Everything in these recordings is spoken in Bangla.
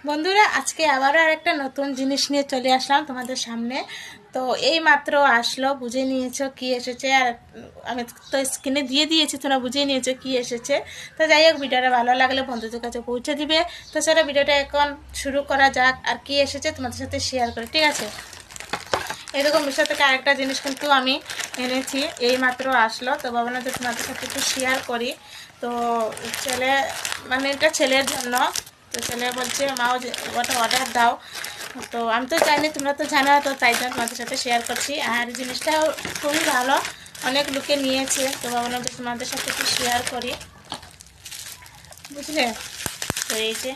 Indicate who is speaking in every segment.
Speaker 1: বন্ধুরা, আজকে আবারও আরেকটা নতুন জিনিস নিয়ে চলে আসলাম তোমাদের সামনে। তো এই মাত্র আসলো, বুঝে নিয়েছো কি এসেছে। আর আমি তো স্ক্রিনে দিয়ে দিয়েছি, তোমরা বুঝে নিয়েছো কি এসেছে। তো যাই হোক, ভিডিওটা ভালো লাগলে বন্ধুদের কাছে পৌঁছে দিবে। তো সেটা ভিডিওটা এখন শুরু করা যাক। আর কি এসেছে তোমাদের সাথে শেয়ার করে, ঠিক আছে? এরকম বিষয় থেকে আরেকটা জিনিস কিন্তু আমি এনেছি, এই মাত্র আসলো। তো ভাবলাম যে তোমাদের সাথে একটু শেয়ার করি। তো ছেলে, মানে এটা ছেলের জন্য। তো ছেলে বলছে মাও ওটা অর্ডার দাও। তো আমি তো জানি, তোমরা তো জানো, তো তাই জন্য তোমাদের সাথে শেয়ার করছি। আর জিনিসটাও খুবই ভালো, অনেক লোকে নিয়েছে। তো ভাবলাম যে তোমাদের সাথে একটু শেয়ার করি, বুঝলে? তো এই যে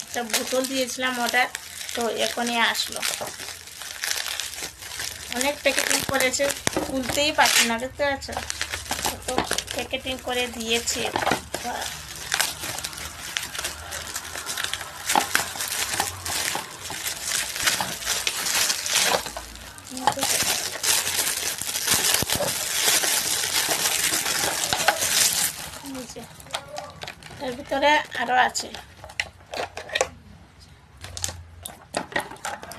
Speaker 1: একটা বোতল দিয়েছিলাম অর্ডার, তো এখনই আসলো। অনেক প্যাকেটিং করেছে, খুলতেই পারছি না, দেখতে পাচ্ছ? তো প্যাকেটিং করে দিয়েছে। এর ভিতরে আরো আছে,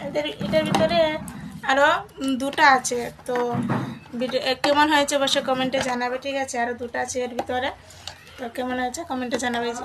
Speaker 1: এটার ভিতরে আরো দুটো আছে। তো ভিডিও কেমন হয়েছে অবশ্যই কমেন্টে জানাবে, ঠিক আছে? আরো দুটো আছে এর ভিতরে, তো কেমন হয়েছে কমেন্টে জানাবে। যে